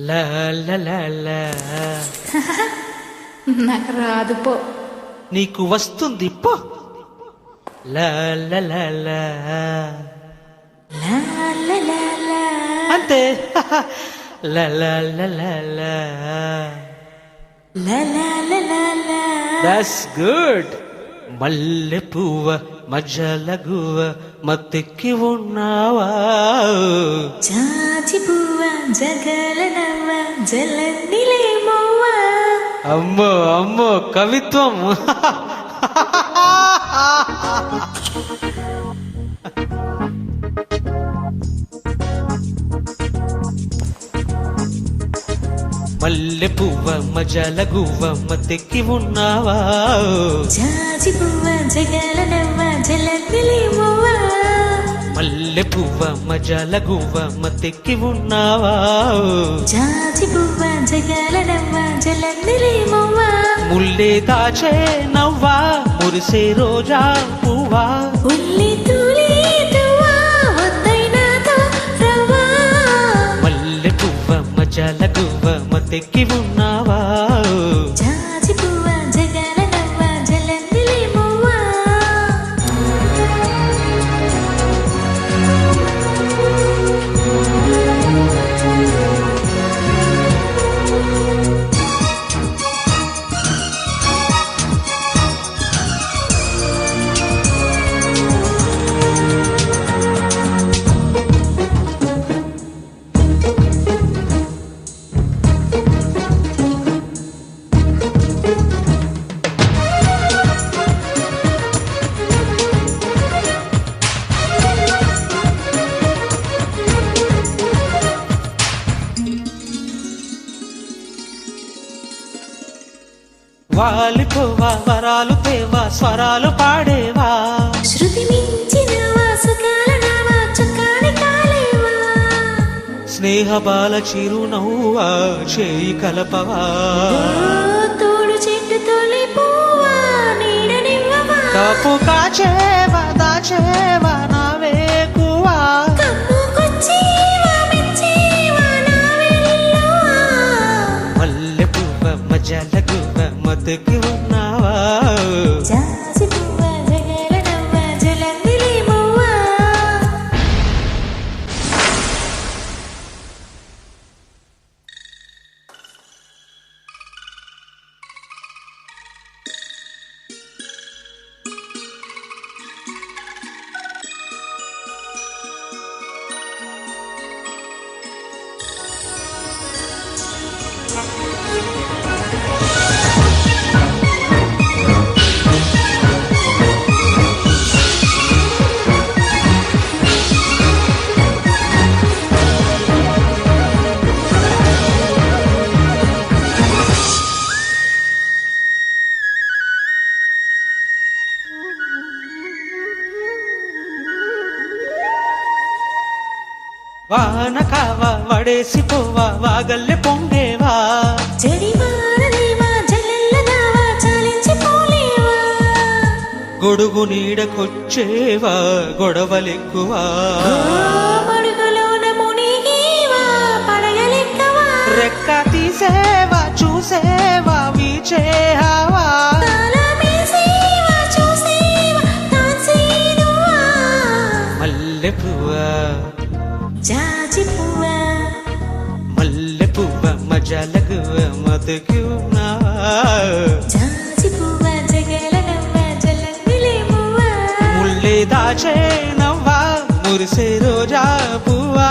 లా లా లా లా. నాకు రాదు పో. నీకు వస్తుంది పో. లా లా లా లా. లా లా లా లా. అంతే. లా లా లా లా లా. లా లా లా లా లా. That's good. మల్లె పువ్వ మధ్యల గువ్వ మత్తెక్కి ఉన్నావా? జాజి పువ్వ జగల నవ్వ జలందిలేమోవ. అమ్మో అమ్మో కవిత్వం. మల్లె పువ్వ మజల గువ్వ మత్తెక్కి ఉన్నావా? జాజి పువ్వ జగల నవ్వ జలందిలేమోవ. మల్లె పువ్వ మజల గువ్వ మత్తెక్కి ఉన్నావా? జాజి పువ్వ జగల నవ్వ జలందిలేమోవ. ముల్లే దాచే నవ్వా మురిసే రోజా పువ్వా? ఉల్లి తూలి తువ్వా వద్దైనాతో రవ్వా. మల్లె పువ్వ మజల గువ్వ మత్తెక్కి ఉన్నావా? జాజి పువ్వ జగల నవ్వ జలందిలేమోవ. వాలిపోవా వరాలు తేవా స్వరాలు పాడేవా? శృతి మించిన వాసుకాల నావా చక్కాని కాలేవా. స్నేహ బాల చిరునవ్వా చేయి కలపవా? తోడు చెట్టు తొలి పువ్వా నీడనివ్వవా. కాపు కాచేవా దాచేవా నావేకువా? కమ్ముకొచ్చేవా మెచ్చేవా నా వెల్లువా. మల్లె పువ్వ మజల గువ్వ మత్తెక్కి ఉన్నావా? జాజి పువ్వ జగల నవ్వ జలందిలేమోవా. వాన కావా వడేసి పోవా వాగల్లె పొంగేవా? జడివానలేవా జల్లెల్లదావా చాలించిపోలేవా. గొడుగు నీడకొచ్చేవా గొడవలెక్కువా? మడుగులోన మునిగేవా పడగలెక్కవా. రెక్క తీసేవా చూసేవా వీచేవా? తాళమేసేవా చూసేవా తాన్సేనువా. మల్లె పువ్వా జాజి పువ్వా మల్లె పువ్వ మజల గువ్వ మత్తెక్కి ఉన్నావా? జాజి పువ్వా జగల నవ్వ జలందిలేమోవా. ముల్లే దాచే నవ్వా మురిసే రోజా పువ్వా?